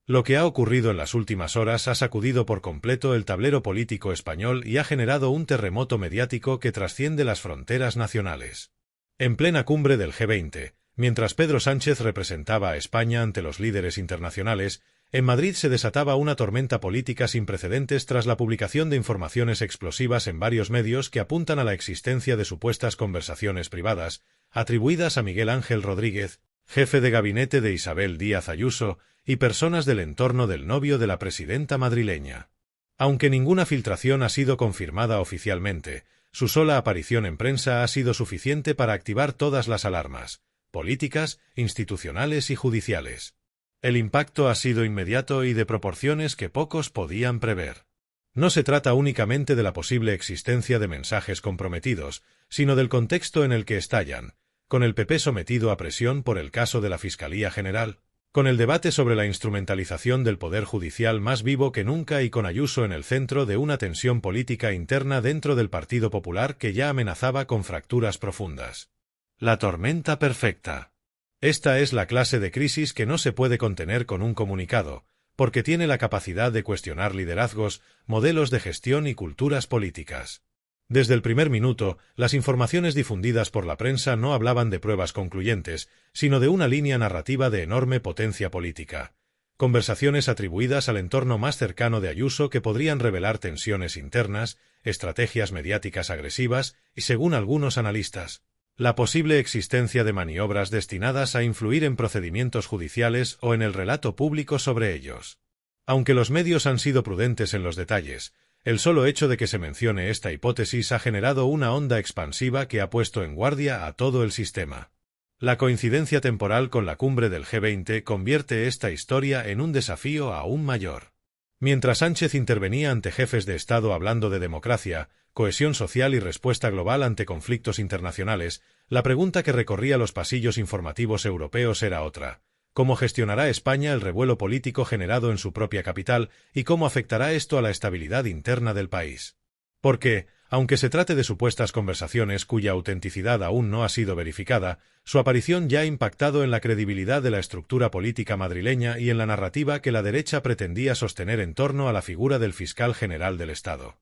Lo que ha ocurrido en las últimas horas ha sacudido por completo el tablero político español y ha generado un terremoto mediático que trasciende las fronteras nacionales. En plena cumbre del G20, mientras Pedro Sánchez representaba a España ante los líderes internacionales, en Madrid se desataba una tormenta política sin precedentes tras la publicación de informaciones explosivas en varios medios que apuntan a la existencia de supuestas conversaciones privadas, atribuidas a Miguel Ángel Rodríguez, jefe de gabinete de Isabel Díaz Ayuso, y personas del entorno del novio de la presidenta madrileña. Aunque ninguna filtración ha sido confirmada oficialmente, su sola aparición en prensa ha sido suficiente para activar todas las alarmas, políticas, institucionales y judiciales. El impacto ha sido inmediato y de proporciones que pocos podían prever. No se trata únicamente de la posible existencia de mensajes comprometidos, sino del contexto en el que estallan, con el PP sometido a presión por el caso de la Fiscalía General, con el debate sobre la instrumentalización del Poder Judicial más vivo que nunca y con Ayuso en el centro de una tensión política interna dentro del Partido Popular que ya amenazaba con fracturas profundas. La tormenta perfecta. Esta es la clase de crisis que no se puede contener con un comunicado, porque tiene la capacidad de cuestionar liderazgos, modelos de gestión y culturas políticas. Desde el primer minuto, las informaciones difundidas por la prensa no hablaban de pruebas concluyentes, sino de una línea narrativa de enorme potencia política. Conversaciones atribuidas al entorno más cercano de Ayuso que podrían revelar tensiones internas, estrategias mediáticas agresivas y, según algunos analistas, la posible existencia de maniobras destinadas a influir en procedimientos judiciales o en el relato público sobre ellos. Aunque los medios han sido prudentes en los detalles, el solo hecho de que se mencione esta hipótesis ha generado una onda expansiva que ha puesto en guardia a todo el sistema. La coincidencia temporal con la cumbre del G20 convierte esta historia en un desafío aún mayor. Mientras Sánchez intervenía ante jefes de Estado hablando de democracia, cohesión social y respuesta global ante conflictos internacionales, la pregunta que recorría los pasillos informativos europeos era otra: ¿cómo gestionará España el revuelo político generado en su propia capital y cómo afectará esto a la estabilidad interna del país? Porque, aunque se trate de supuestas conversaciones cuya autenticidad aún no ha sido verificada, su aparición ya ha impactado en la credibilidad de la estructura política madrileña y en la narrativa que la derecha pretendía sostener en torno a la figura del fiscal general del Estado.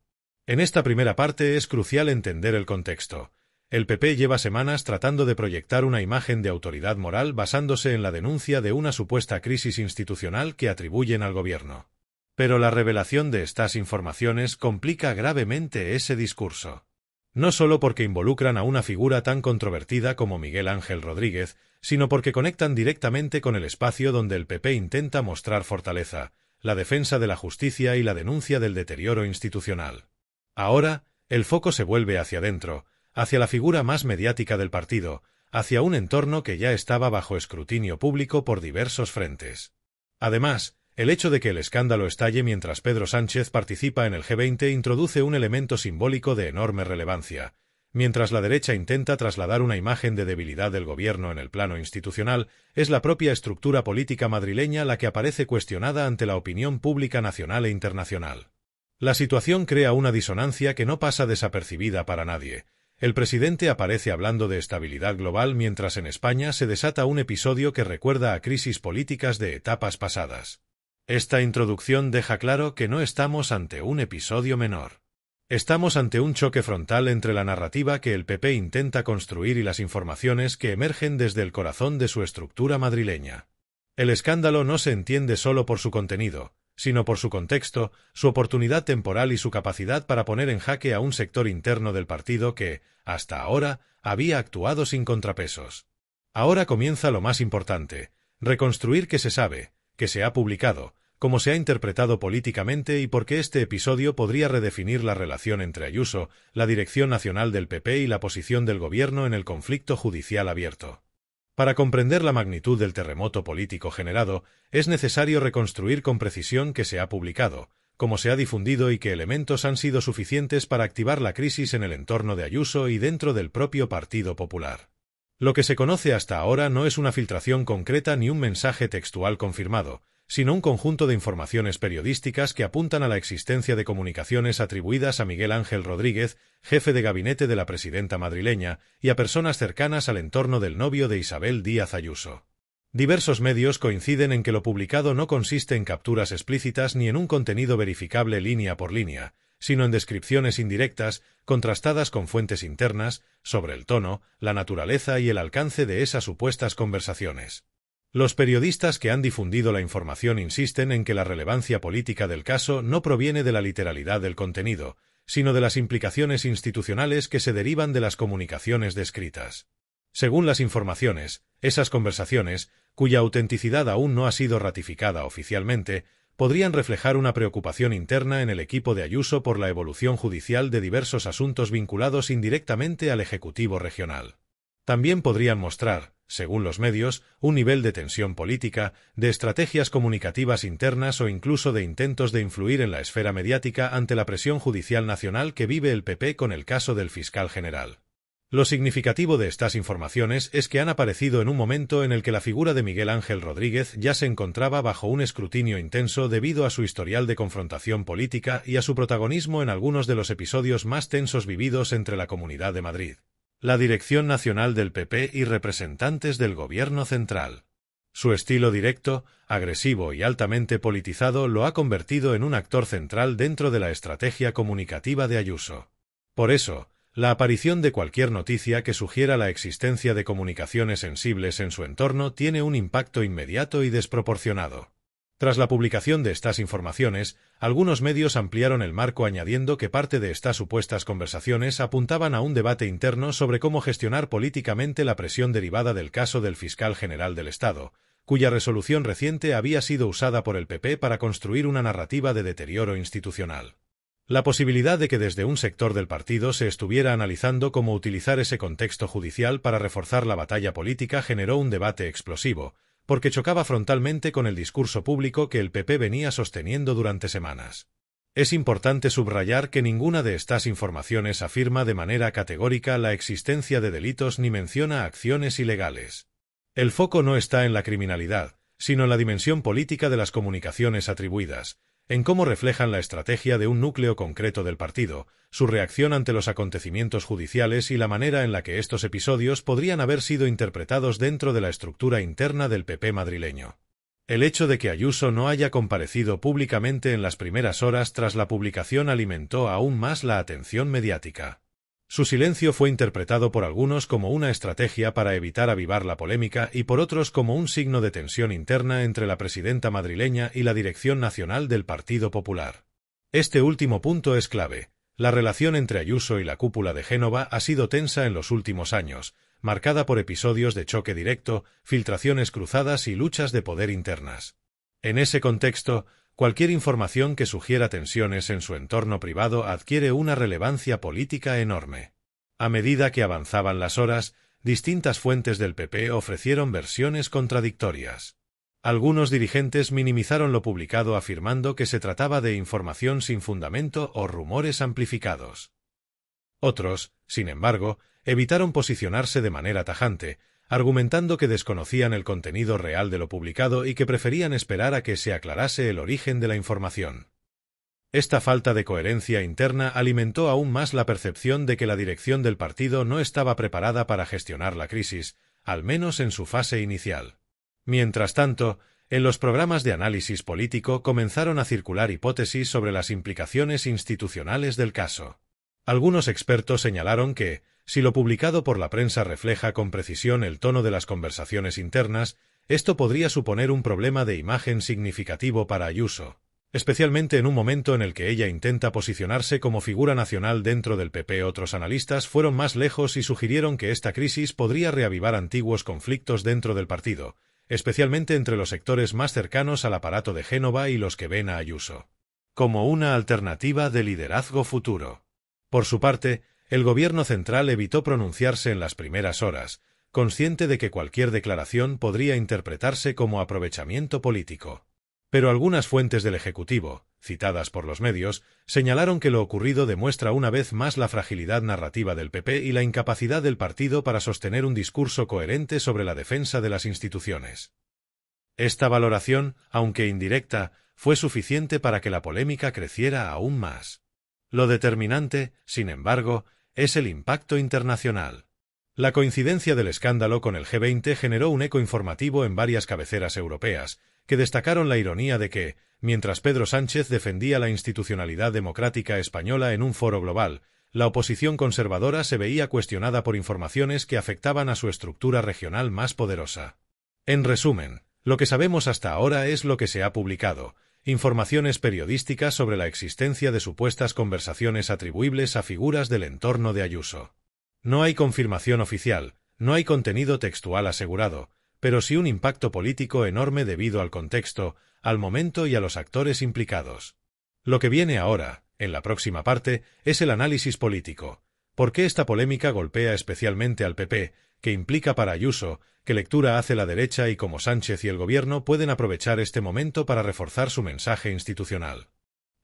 En esta primera parte es crucial entender el contexto. El PP lleva semanas tratando de proyectar una imagen de autoridad moral basándose en la denuncia de una supuesta crisis institucional que atribuyen al gobierno. Pero la revelación de estas informaciones complica gravemente ese discurso. No solo porque involucran a una figura tan controvertida como Miguel Ángel Rodríguez, sino porque conectan directamente con el espacio donde el PP intenta mostrar fortaleza, la defensa de la justicia y la denuncia del deterioro institucional. Ahora, el foco se vuelve hacia adentro, hacia la figura más mediática del partido, hacia un entorno que ya estaba bajo escrutinio público por diversos frentes. Además, el hecho de que el escándalo estalle mientras Pedro Sánchez participa en el G20 introduce un elemento simbólico de enorme relevancia. Mientras la derecha intenta trasladar una imagen de debilidad del gobierno en el plano institucional, es la propia estructura política madrileña la que aparece cuestionada ante la opinión pública nacional e internacional. La situación crea una disonancia que no pasa desapercibida para nadie. El presidente aparece hablando de estabilidad global mientras en España se desata un episodio que recuerda a crisis políticas de etapas pasadas. Esta introducción deja claro que no estamos ante un episodio menor. Estamos ante un choque frontal entre la narrativa que el PP intenta construir y las informaciones que emergen desde el corazón de su estructura madrileña. El escándalo no se entiende solo por su contenido, sino por su contexto, su oportunidad temporal y su capacidad para poner en jaque a un sector interno del partido que, hasta ahora, había actuado sin contrapesos. Ahora comienza lo más importante: reconstruir qué se sabe, qué se ha publicado, cómo se ha interpretado políticamente y por qué este episodio podría redefinir la relación entre Ayuso, la dirección nacional del PP y la posición del gobierno en el conflicto judicial abierto. Para comprender la magnitud del terremoto político generado, es necesario reconstruir con precisión qué se ha publicado, cómo se ha difundido y qué elementos han sido suficientes para activar la crisis en el entorno de Ayuso y dentro del propio Partido Popular. Lo que se conoce hasta ahora no es una filtración concreta ni un mensaje textual confirmado, sino un conjunto de informaciones periodísticas que apuntan a la existencia de comunicaciones atribuidas a Miguel Ángel Rodríguez, jefe de gabinete de la presidenta madrileña, y a personas cercanas al entorno del novio de Isabel Díaz Ayuso. Diversos medios coinciden en que lo publicado no consiste en capturas explícitas ni en un contenido verificable línea por línea, sino en descripciones indirectas, contrastadas con fuentes internas, sobre el tono, la naturaleza y el alcance de esas supuestas conversaciones. Los periodistas que han difundido la información insisten en que la relevancia política del caso no proviene de la literalidad del contenido, sino de las implicaciones institucionales que se derivan de las comunicaciones descritas. Según las informaciones, esas conversaciones, cuya autenticidad aún no ha sido ratificada oficialmente, podrían reflejar una preocupación interna en el equipo de Ayuso por la evolución judicial de diversos asuntos vinculados indirectamente al Ejecutivo regional. También podrían mostrar, según los medios, un nivel de tensión política, de estrategias comunicativas internas o incluso de intentos de influir en la esfera mediática ante la presión judicial nacional que vive el PP con el caso del fiscal general. Lo significativo de estas informaciones es que han aparecido en un momento en el que la figura de Miguel Ángel Rodríguez ya se encontraba bajo un escrutinio intenso debido a su historial de confrontación política y a su protagonismo en algunos de los episodios más tensos vividos entre la Comunidad de Madrid, la Dirección Nacional del PP y representantes del Gobierno central. Su estilo directo, agresivo y altamente politizado lo ha convertido en un actor central dentro de la estrategia comunicativa de Ayuso. Por eso, la aparición de cualquier noticia que sugiera la existencia de comunicaciones sensibles en su entorno tiene un impacto inmediato y desproporcionado. Tras la publicación de estas informaciones, algunos medios ampliaron el marco añadiendo que parte de estas supuestas conversaciones apuntaban a un debate interno sobre cómo gestionar políticamente la presión derivada del caso del fiscal general del Estado, cuya resolución reciente había sido usada por el PP para construir una narrativa de deterioro institucional. La posibilidad de que desde un sector del partido se estuviera analizando cómo utilizar ese contexto judicial para reforzar la batalla política generó un debate explosivo, porque chocaba frontalmente con el discurso público que el PP venía sosteniendo durante semanas. Es importante subrayar que ninguna de estas informaciones afirma de manera categórica la existencia de delitos ni menciona acciones ilegales. El foco no está en la criminalidad, sino en la dimensión política de las comunicaciones atribuidas, en cómo reflejan la estrategia de un núcleo concreto del partido, su reacción ante los acontecimientos judiciales y la manera en la que estos episodios podrían haber sido interpretados dentro de la estructura interna del PP madrileño. El hecho de que Ayuso no haya comparecido públicamente en las primeras horas tras la publicación alimentó aún más la atención mediática. Su silencio fue interpretado por algunos como una estrategia para evitar avivar la polémica y por otros como un signo de tensión interna entre la presidenta madrileña y la dirección nacional del Partido Popular. Este último punto es clave. La relación entre Ayuso y la cúpula de Génova ha sido tensa en los últimos años, marcada por episodios de choque directo, filtraciones cruzadas y luchas de poder internas. En ese contexto, cualquier información que sugiera tensiones en su entorno privado adquiere una relevancia política enorme. A medida que avanzaban las horas, distintas fuentes del PP ofrecieron versiones contradictorias. Algunos dirigentes minimizaron lo publicado afirmando que se trataba de información sin fundamento o rumores amplificados. Otros, sin embargo, evitaron posicionarse de manera tajante, argumentando que desconocían el contenido real de lo publicado y que preferían esperar a que se aclarase el origen de la información. Esta falta de coherencia interna alimentó aún más la percepción de que la dirección del partido no estaba preparada para gestionar la crisis, al menos en su fase inicial. Mientras tanto, en los programas de análisis político comenzaron a circular hipótesis sobre las implicaciones institucionales del caso. Algunos expertos señalaron que, si lo publicado por la prensa refleja con precisión el tono de las conversaciones internas, esto podría suponer un problema de imagen significativo para Ayuso, especialmente en un momento en el que ella intenta posicionarse como figura nacional dentro del PP. Otros analistas fueron más lejos y sugirieron que esta crisis podría reavivar antiguos conflictos dentro del partido, especialmente entre los sectores más cercanos al aparato de Génova y los que ven a Ayuso como una alternativa de liderazgo futuro. Por su parte, el gobierno central evitó pronunciarse en las primeras horas, consciente de que cualquier declaración podría interpretarse como aprovechamiento político. Pero algunas fuentes del Ejecutivo, citadas por los medios, señalaron que lo ocurrido demuestra una vez más la fragilidad narrativa del PP y la incapacidad del partido para sostener un discurso coherente sobre la defensa de las instituciones. Esta valoración, aunque indirecta, fue suficiente para que la polémica creciera aún más. Lo determinante, sin embargo, es el impacto internacional. La coincidencia del escándalo con el G20 generó un eco informativo en varias cabeceras europeas, que destacaron la ironía de que, mientras Pedro Sánchez defendía la institucionalidad democrática española en un foro global, la oposición conservadora se veía cuestionada por informaciones que afectaban a su estructura regional más poderosa. En resumen, lo que sabemos hasta ahora es lo que se ha publicado: informaciones periodísticas sobre la existencia de supuestas conversaciones atribuibles a figuras del entorno de Ayuso. No hay confirmación oficial, no hay contenido textual asegurado, pero sí un impacto político enorme debido al contexto, al momento y a los actores implicados. Lo que viene ahora, en la próxima parte, es el análisis político. ¿Por qué esta polémica golpea especialmente al PP? ¿Qué implica para Ayuso? ¿Qué lectura hace la derecha y cómo Sánchez y el gobierno pueden aprovechar este momento para reforzar su mensaje institucional?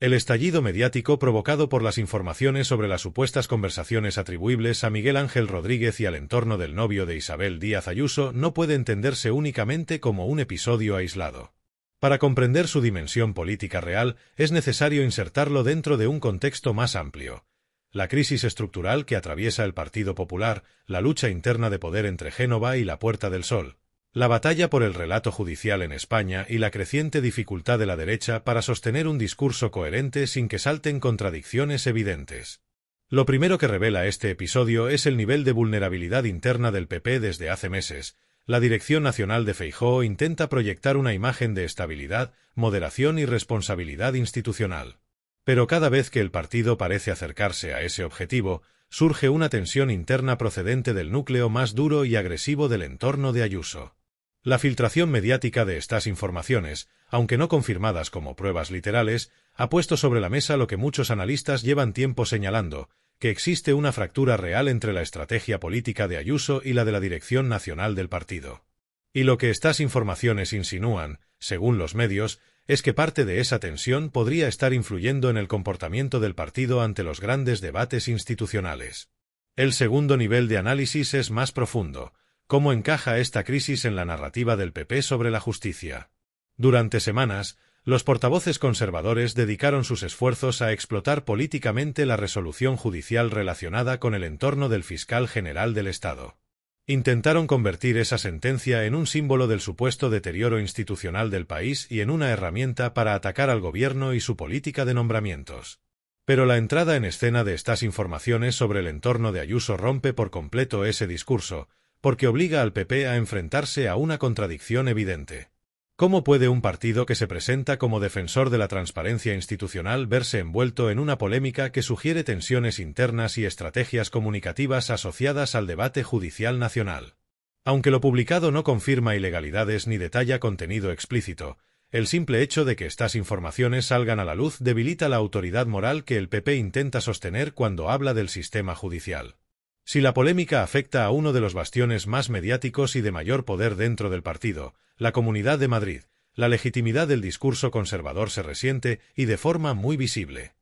El estallido mediático provocado por las informaciones sobre las supuestas conversaciones atribuibles a Miguel Ángel Rodríguez y al entorno del novio de Isabel Díaz Ayuso no puede entenderse únicamente como un episodio aislado. Para comprender su dimensión política real, es necesario insertarlo dentro de un contexto más amplio. La crisis estructural que atraviesa el Partido Popular, la lucha interna de poder entre Génova y la Puerta del Sol, la batalla por el relato judicial en España y la creciente dificultad de la derecha para sostener un discurso coherente sin que salten contradicciones evidentes. Lo primero que revela este episodio es el nivel de vulnerabilidad interna del PP desde hace meses. La Dirección Nacional de Feijóo intenta proyectar una imagen de estabilidad, moderación y responsabilidad institucional. Pero cada vez que el partido parece acercarse a ese objetivo, surge una tensión interna procedente del núcleo más duro y agresivo del entorno de Ayuso. La filtración mediática de estas informaciones, aunque no confirmadas como pruebas literales, ha puesto sobre la mesa lo que muchos analistas llevan tiempo señalando: que existe una fractura real entre la estrategia política de Ayuso y la de la dirección nacional del partido. Y lo que estas informaciones insinúan, según los medios, es que parte de esa tensión podría estar influyendo en el comportamiento del partido ante los grandes debates institucionales. El segundo nivel de análisis es más profundo: ¿cómo encaja esta crisis en la narrativa del PP sobre la justicia? Durante semanas, los portavoces conservadores dedicaron sus esfuerzos a explotar políticamente la resolución judicial relacionada con el entorno del fiscal general del Estado. Intentaron convertir esa sentencia en un símbolo del supuesto deterioro institucional del país y en una herramienta para atacar al gobierno y su política de nombramientos. Pero la entrada en escena de estas informaciones sobre el entorno de Ayuso rompe por completo ese discurso, porque obliga al PP a enfrentarse a una contradicción evidente. ¿Cómo puede un partido que se presenta como defensor de la transparencia institucional verse envuelto en una polémica que sugiere tensiones internas y estrategias comunicativas asociadas al debate judicial nacional? Aunque lo publicado no confirma ilegalidades ni detalla contenido explícito, el simple hecho de que estas informaciones salgan a la luz debilita la autoridad moral que el PP intenta sostener cuando habla del sistema judicial. Si la polémica afecta a uno de los bastiones más mediáticos y de mayor poder dentro del partido, la Comunidad de Madrid, la legitimidad del discurso conservador se resiente, y de forma muy visible.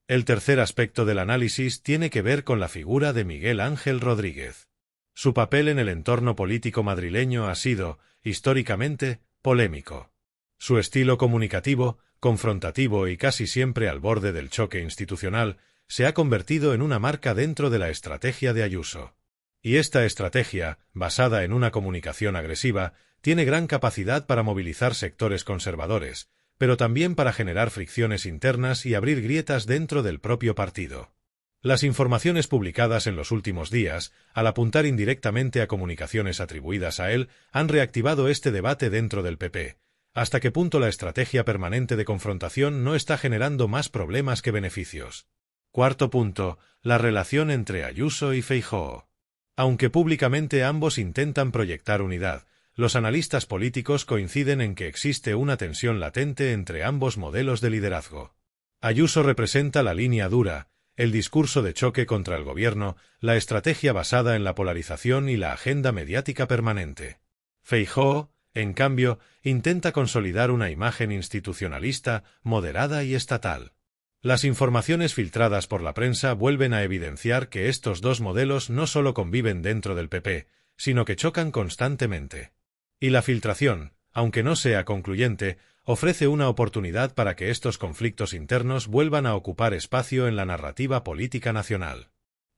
El tercer aspecto del análisis tiene que ver con la figura de Miguel Ángel Rodríguez. Su papel en el entorno político madrileño ha sido, históricamente, polémico. Su estilo comunicativo, confrontativo y casi siempre al borde del choque institucional, se ha convertido en una marca dentro de la estrategia de Ayuso. Y esta estrategia, basada en una comunicación agresiva, tiene gran capacidad para movilizar sectores conservadores, pero también para generar fricciones internas y abrir grietas dentro del propio partido. Las informaciones publicadas en los últimos días, al apuntar indirectamente a comunicaciones atribuidas a él, han reactivado este debate dentro del PP. ¿Hasta qué punto la estrategia permanente de confrontación no está generando más problemas que beneficios? Cuarto punto, la relación entre Ayuso y Feijóo. Aunque públicamente ambos intentan proyectar unidad, los analistas políticos coinciden en que existe una tensión latente entre ambos modelos de liderazgo. Ayuso representa la línea dura, el discurso de choque contra el gobierno, la estrategia basada en la polarización y la agenda mediática permanente. Feijóo, en cambio, intenta consolidar una imagen institucionalista, moderada y estatal. Las informaciones filtradas por la prensa vuelven a evidenciar que estos dos modelos no solo conviven dentro del PP, sino que chocan constantemente. Y la filtración, aunque no sea concluyente, ofrece una oportunidad para que estos conflictos internos vuelvan a ocupar espacio en la narrativa política nacional.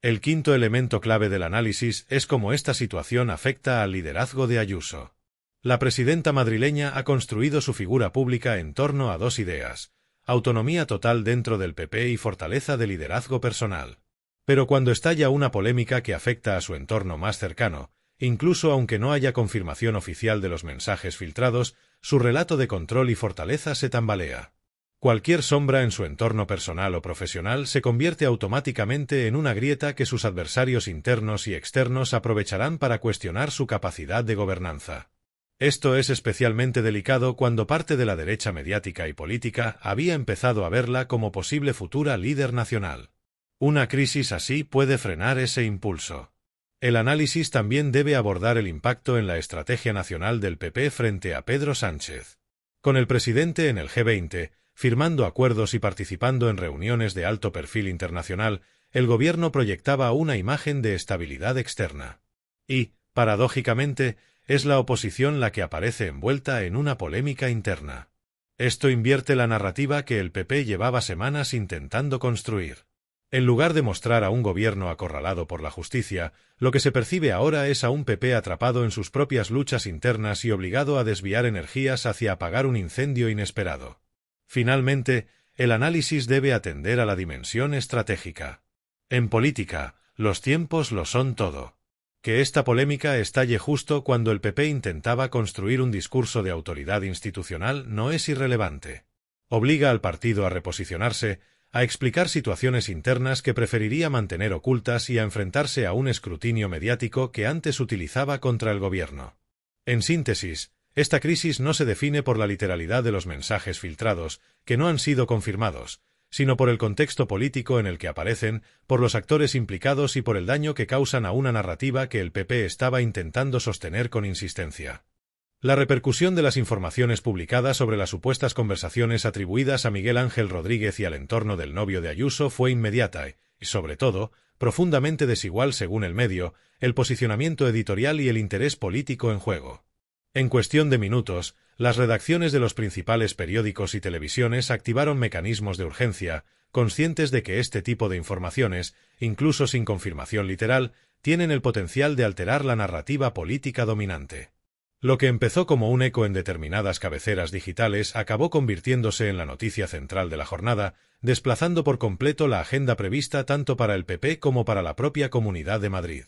El quinto elemento clave del análisis es cómo esta situación afecta al liderazgo de Ayuso. La presidenta madrileña ha construido su figura pública en torno a dos ideas: autonomía total dentro del PP y fortaleza de liderazgo personal. Pero cuando estalla una polémica que afecta a su entorno más cercano, incluso aunque no haya confirmación oficial de los mensajes filtrados, su relato de control y fortaleza se tambalea. Cualquier sombra en su entorno personal o profesional se convierte automáticamente en una grieta que sus adversarios internos y externos aprovecharán para cuestionar su capacidad de gobernanza. Esto es especialmente delicado cuando parte de la derecha mediática y política había empezado a verla como posible futura líder nacional. Una crisis así puede frenar ese impulso. El análisis también debe abordar el impacto en la estrategia nacional del PP frente a Pedro Sánchez. Con el presidente en el G20, firmando acuerdos y participando en reuniones de alto perfil internacional, el gobierno proyectaba una imagen de estabilidad externa. Y, paradójicamente, es la oposición la que aparece envuelta en una polémica interna. Esto invierte la narrativa que el PP llevaba semanas intentando construir. En lugar de mostrar a un gobierno acorralado por la justicia, lo que se percibe ahora es a un PP atrapado en sus propias luchas internas y obligado a desviar energías hacia apagar un incendio inesperado. Finalmente, el análisis debe atender a la dimensión estratégica. En política, los tiempos lo son todo. Que esta polémica estalle justo cuando el PP intentaba construir un discurso de autoridad institucional no es irrelevante. Obliga al partido a reposicionarse, a explicar situaciones internas que preferiría mantener ocultas y a enfrentarse a un escrutinio mediático que antes utilizaba contra el gobierno. En síntesis, esta crisis no se define por la literalidad de los mensajes filtrados, que no han sido confirmados, sino por el contexto político en el que aparecen, por los actores implicados y por el daño que causan a una narrativa que el PP estaba intentando sostener con insistencia. La repercusión de las informaciones publicadas sobre las supuestas conversaciones atribuidas a Miguel Ángel Rodríguez y al entorno del novio de Ayuso fue inmediata y, sobre todo, profundamente desigual según el medio, el posicionamiento editorial y el interés político en juego. En cuestión de minutos, las redacciones de los principales periódicos y televisiones activaron mecanismos de urgencia, conscientes de que este tipo de informaciones, incluso sin confirmación literal, tienen el potencial de alterar la narrativa política dominante. Lo que empezó como un eco en determinadas cabeceras digitales acabó convirtiéndose en la noticia central de la jornada, desplazando por completo la agenda prevista tanto para el PP como para la propia Comunidad de Madrid.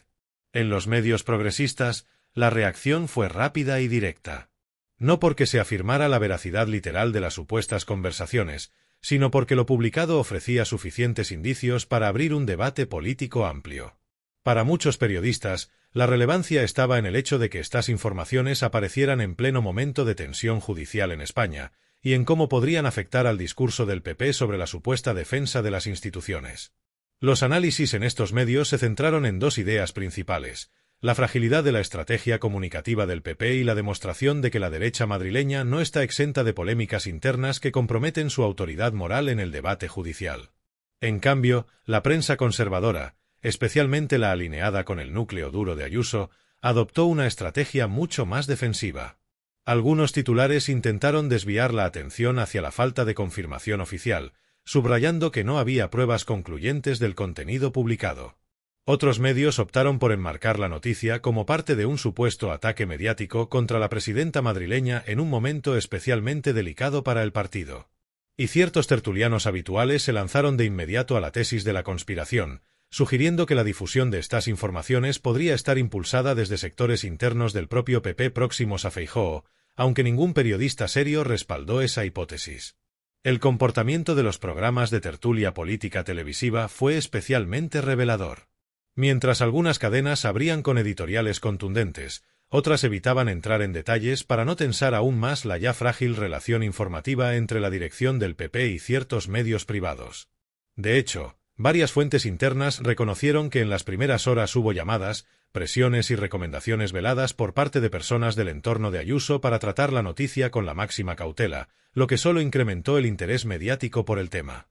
En los medios progresistas, la reacción fue rápida y directa. No porque se afirmara la veracidad literal de las supuestas conversaciones, sino porque lo publicado ofrecía suficientes indicios para abrir un debate político amplio. Para muchos periodistas, la relevancia estaba en el hecho de que estas informaciones aparecieran en pleno momento de tensión judicial en España, y en cómo podrían afectar al discurso del PP sobre la supuesta defensa de las instituciones. Los análisis en estos medios se centraron en dos ideas principales: la fragilidad de la estrategia comunicativa del PP y la demostración de que la derecha madrileña no está exenta de polémicas internas que comprometen su autoridad moral en el debate judicial. En cambio, la prensa conservadora, especialmente la alineada con el núcleo duro de Ayuso, adoptó una estrategia mucho más defensiva. Algunos titulares intentaron desviar la atención hacia la falta de confirmación oficial, subrayando que no había pruebas concluyentes del contenido publicado. Otros medios optaron por enmarcar la noticia como parte de un supuesto ataque mediático contra la presidenta madrileña en un momento especialmente delicado para el partido. Y ciertos tertulianos habituales se lanzaron de inmediato a la tesis de la conspiración, sugiriendo que la difusión de estas informaciones podría estar impulsada desde sectores internos del propio PP próximos a Feijóo, aunque ningún periodista serio respaldó esa hipótesis. El comportamiento de los programas de tertulia política televisiva fue especialmente revelador. Mientras algunas cadenas abrían con editoriales contundentes, otras evitaban entrar en detalles para no tensar aún más la ya frágil relación informativa entre la dirección del PP y ciertos medios privados. De hecho, varias fuentes internas reconocieron que en las primeras horas hubo llamadas, presiones y recomendaciones veladas por parte de personas del entorno de Ayuso para tratar la noticia con la máxima cautela, lo que solo incrementó el interés mediático por el tema.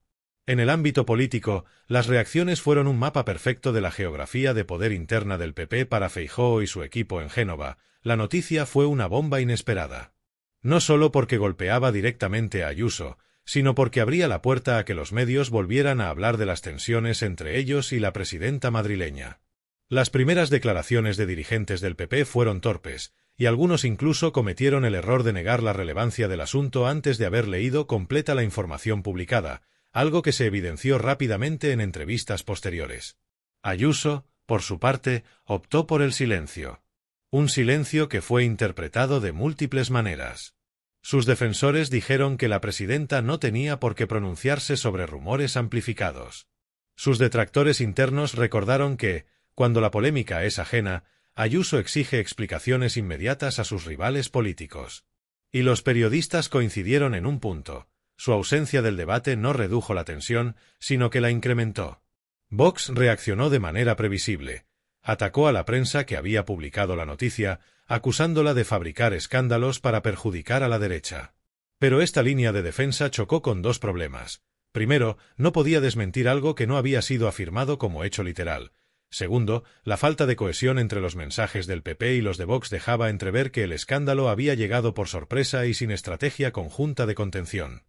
En el ámbito político, las reacciones fueron un mapa perfecto de la geografía de poder interna del PP para Feijóo y su equipo en Génova. La noticia fue una bomba inesperada. No solo porque golpeaba directamente a Ayuso, sino porque abría la puerta a que los medios volvieran a hablar de las tensiones entre ellos y la presidenta madrileña. Las primeras declaraciones de dirigentes del PP fueron torpes, y algunos incluso cometieron el error de negar la relevancia del asunto antes de haber leído completa la información publicada, algo que se evidenció rápidamente en entrevistas posteriores. Ayuso, por su parte, optó por el silencio. Un silencio que fue interpretado de múltiples maneras. Sus defensores dijeron que la presidenta no tenía por qué pronunciarse sobre rumores amplificados. Sus detractores internos recordaron que, cuando la polémica es ajena, Ayuso exige explicaciones inmediatas a sus rivales políticos. Y los periodistas coincidieron en un punto: su ausencia del debate no redujo la tensión, sino que la incrementó. Vox reaccionó de manera previsible. Atacó a la prensa que había publicado la noticia, acusándola de fabricar escándalos para perjudicar a la derecha. Pero esta línea de defensa chocó con dos problemas. Primero, no podía desmentir algo que no había sido afirmado como hecho literal. Segundo, la falta de cohesión entre los mensajes del PP y los de Vox dejaba entrever que el escándalo había llegado por sorpresa y sin estrategia conjunta de contención.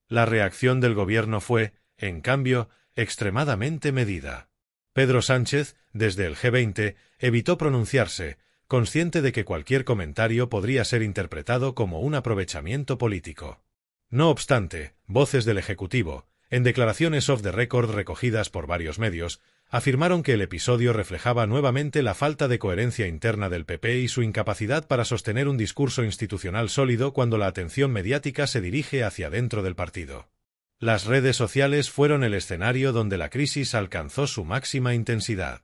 La reacción del gobierno fue, en cambio, extremadamente medida. Pedro Sánchez, desde el G20, evitó pronunciarse, consciente de que cualquier comentario podría ser interpretado como un aprovechamiento político. No obstante, voces del Ejecutivo, en declaraciones off the record recogidas por varios medios, afirmaron que el episodio reflejaba nuevamente la falta de coherencia interna del PP y su incapacidad para sostener un discurso institucional sólido cuando la atención mediática se dirige hacia dentro del partido. Las redes sociales fueron el escenario donde la crisis alcanzó su máxima intensidad.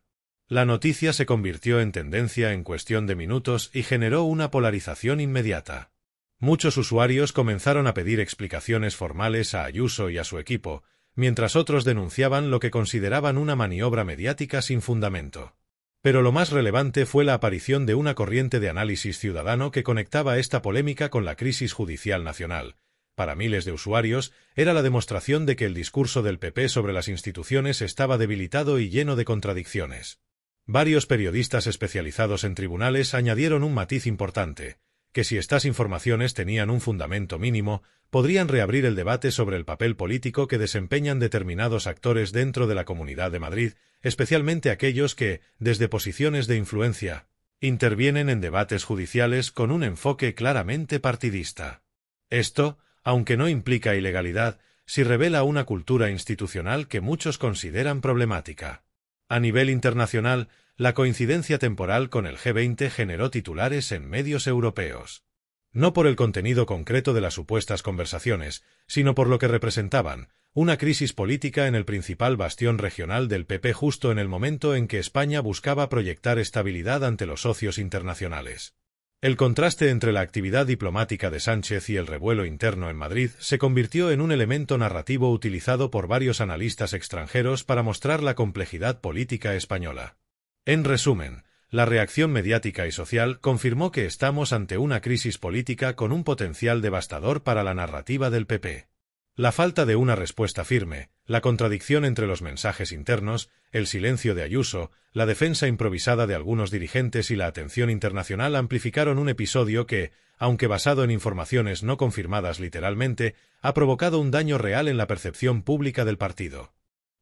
La noticia se convirtió en tendencia en cuestión de minutos y generó una polarización inmediata. Muchos usuarios comenzaron a pedir explicaciones formales a Ayuso y a su equipo, mientras otros denunciaban lo que consideraban una maniobra mediática sin fundamento. Pero lo más relevante fue la aparición de una corriente de análisis ciudadano que conectaba esta polémica con la crisis judicial nacional. Para miles de usuarios, era la demostración de que el discurso del PP sobre las instituciones estaba debilitado y lleno de contradicciones. Varios periodistas especializados en tribunales añadieron un matiz importante: que si estas informaciones tenían un fundamento mínimo, podrían reabrir el debate sobre el papel político que desempeñan determinados actores dentro de la Comunidad de Madrid, especialmente aquellos que, desde posiciones de influencia, intervienen en debates judiciales con un enfoque claramente partidista. Esto, aunque no implica ilegalidad, sí revela una cultura institucional que muchos consideran problemática. A nivel internacional, la coincidencia temporal con el G20 generó titulares en medios europeos. No por el contenido concreto de las supuestas conversaciones, sino por lo que representaban: una crisis política en el principal bastión regional del PP justo en el momento en que España buscaba proyectar estabilidad ante los socios internacionales. El contraste entre la actividad diplomática de Sánchez y el revuelo interno en Madrid se convirtió en un elemento narrativo utilizado por varios analistas extranjeros para mostrar la complejidad política española. En resumen, la reacción mediática y social confirmó que estamos ante una crisis política con un potencial devastador para la narrativa del PP. La falta de una respuesta firme, la contradicción entre los mensajes internos, el silencio de Ayuso, la defensa improvisada de algunos dirigentes y la atención internacional amplificaron un episodio que, aunque basado en informaciones no confirmadas literalmente, ha provocado un daño real en la percepción pública del partido.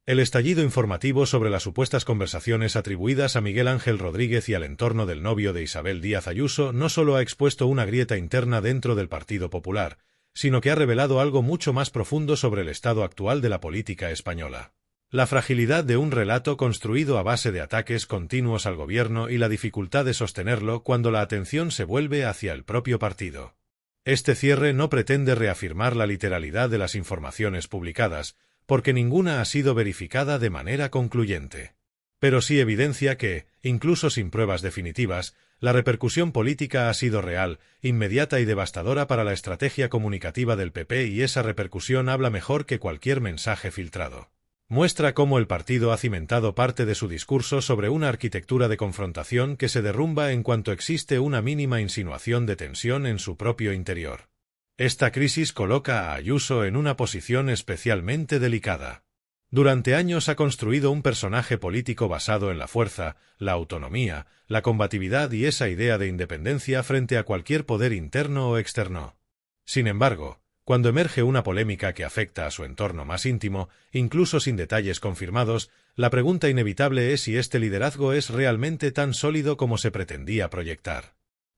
El estallido informativo sobre las supuestas conversaciones atribuidas a Miguel Ángel Rodríguez y al entorno del novio de Isabel Díaz Ayuso no solo ha expuesto una grieta interna dentro del Partido Popular, sino que ha revelado algo mucho más profundo sobre el estado actual de la política española. La fragilidad de un relato construido a base de ataques continuos al gobierno y la dificultad de sostenerlo cuando la atención se vuelve hacia el propio partido. Este cierre no pretende reafirmar la literalidad de las informaciones publicadas, porque ninguna ha sido verificada de manera concluyente. Pero sí evidencia que, incluso sin pruebas definitivas, la repercusión política ha sido real, inmediata y devastadora para la estrategia comunicativa del PP, y esa repercusión habla mejor que cualquier mensaje filtrado. Muestra cómo el partido ha cimentado parte de su discurso sobre una arquitectura de confrontación que se derrumba en cuanto existe una mínima insinuación de tensión en su propio interior. Esta crisis coloca a Ayuso en una posición especialmente delicada. Durante años ha construido un personaje político basado en la fuerza, la autonomía, la combatividad y esa idea de independencia frente a cualquier poder interno o externo. Sin embargo, Cuando emerge una polémica que afecta a su entorno más íntimo, incluso sin detalles confirmados, la pregunta inevitable es si este liderazgo es realmente tan sólido como se pretendía proyectar.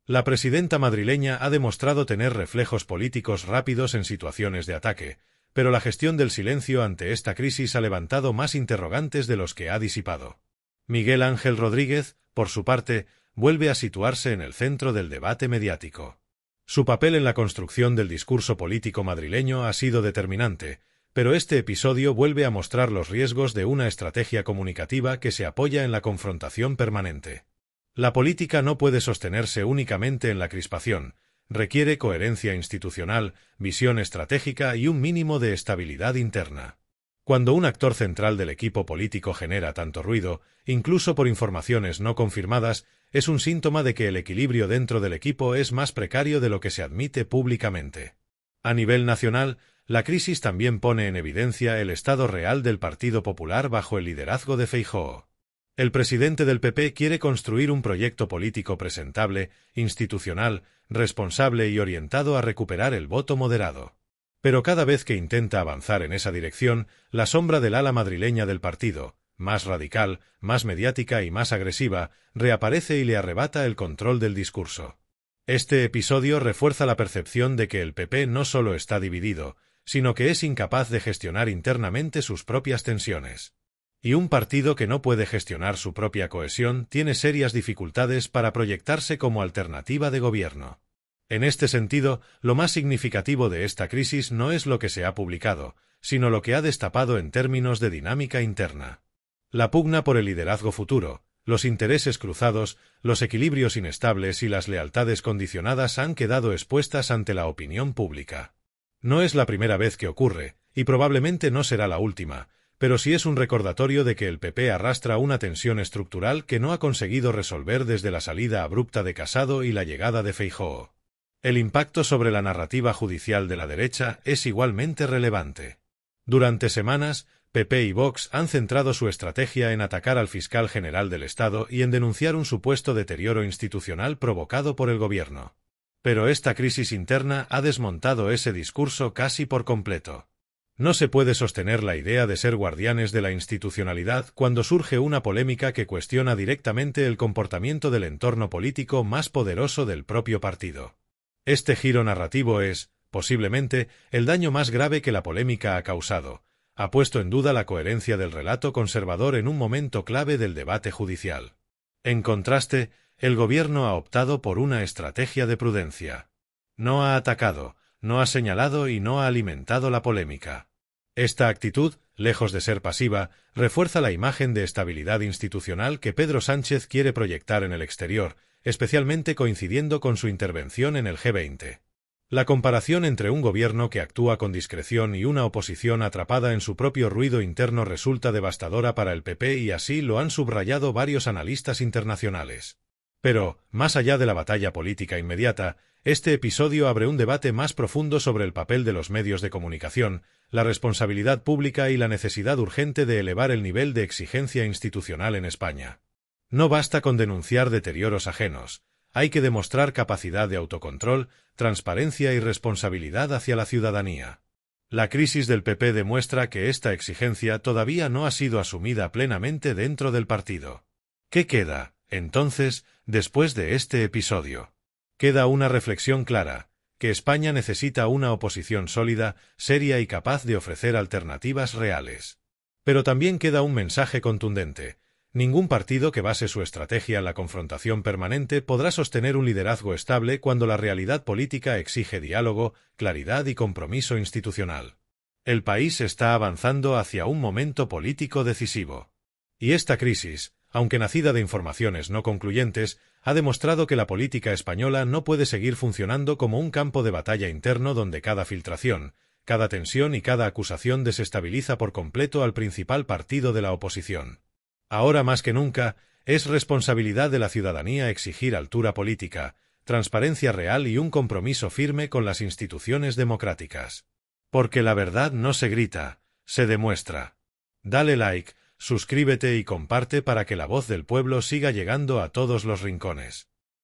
La presidenta madrileña ha demostrado tener reflejos políticos rápidos en situaciones de ataque, pero la gestión del silencio ante esta crisis ha levantado más interrogantes de los que ha disipado. Miguel Ángel Rodríguez, por su parte, vuelve a situarse en el centro del debate mediático. Su papel en la construcción del discurso político madrileño ha sido determinante, pero este episodio vuelve a mostrar los riesgos de una estrategia comunicativa que se apoya en la confrontación permanente. La política no puede sostenerse únicamente en la crispación, requiere coherencia institucional, visión estratégica y un mínimo de estabilidad interna. Cuando un actor central del equipo político genera tanto ruido, incluso por informaciones no confirmadas, es un síntoma de que el equilibrio dentro del equipo es más precario de lo que se admite públicamente. A nivel nacional, la crisis también pone en evidencia el estado real del Partido Popular bajo el liderazgo de Feijóo. El presidente del PP quiere construir un proyecto político presentable, institucional, responsable y orientado a recuperar el voto moderado. Pero cada vez que intenta avanzar en esa dirección, la sombra del ala madrileña del partido, más radical, más mediática y más agresiva, reaparece y le arrebata el control del discurso. Este episodio refuerza la percepción de que el PP no solo está dividido, sino que es incapaz de gestionar internamente sus propias tensiones. Y un partido que no puede gestionar su propia cohesión tiene serias dificultades para proyectarse como alternativa de gobierno. En este sentido, lo más significativo de esta crisis no es lo que se ha publicado, sino lo que ha destapado en términos de dinámica interna. La pugna por el liderazgo futuro, los intereses cruzados, los equilibrios inestables y las lealtades condicionadas han quedado expuestas ante la opinión pública. No es la primera vez que ocurre, y probablemente no será la última, pero sí es un recordatorio de que el PP arrastra una tensión estructural que no ha conseguido resolver desde la salida abrupta de Casado y la llegada de Feijóo. El impacto sobre la narrativa judicial de la derecha es igualmente relevante. Durante semanas, PP y Vox han centrado su estrategia en atacar al fiscal general del Estado y en denunciar un supuesto deterioro institucional provocado por el gobierno. Pero esta crisis interna ha desmontado ese discurso casi por completo. No se puede sostener la idea de ser guardianes de la institucionalidad cuando surge una polémica que cuestiona directamente el comportamiento del entorno político más poderoso del propio partido. Este giro narrativo es, posiblemente, el daño más grave que la polémica ha causado. Ha puesto en duda la coherencia del relato conservador en un momento clave del debate judicial. En contraste, el gobierno ha optado por una estrategia de prudencia. No ha atacado, no ha señalado y no ha alimentado la polémica. Esta actitud, lejos de ser pasiva, refuerza la imagen de estabilidad institucional que Pedro Sánchez quiere proyectar en el exterior, especialmente coincidiendo con su intervención en el G20. La comparación entre un gobierno que actúa con discreción y una oposición atrapada en su propio ruido interno resulta devastadora para el PP y así lo han subrayado varios analistas internacionales. Pero, más allá de la batalla política inmediata, este episodio abre un debate más profundo sobre el papel de los medios de comunicación, la responsabilidad pública y la necesidad urgente de elevar el nivel de exigencia institucional en España. No basta con denunciar deterioros ajenos, hay que demostrar capacidad de autocontrol, transparencia y responsabilidad hacia la ciudadanía. La crisis del PP demuestra que esta exigencia todavía no ha sido asumida plenamente dentro del partido. ¿Qué queda, entonces, después de este episodio? Queda una reflexión clara, que España necesita una oposición sólida, seria y capaz de ofrecer alternativas reales. Pero también queda un mensaje contundente. Ningún partido que base su estrategia en la confrontación permanente podrá sostener un liderazgo estable cuando la realidad política exige diálogo, claridad y compromiso institucional. El país está avanzando hacia un momento político decisivo. Y esta crisis, aunque nacida de informaciones no concluyentes, ha demostrado que la política española no puede seguir funcionando como un campo de batalla interno donde cada filtración, cada tensión y cada acusación desestabiliza por completo al principal partido de la oposición. Ahora más que nunca, es responsabilidad de la ciudadanía exigir altura política, transparencia real y un compromiso firme con las instituciones democráticas. Porque la verdad no se grita, se demuestra. Dale like, suscríbete y comparte para que la voz del pueblo siga llegando a todos los rincones.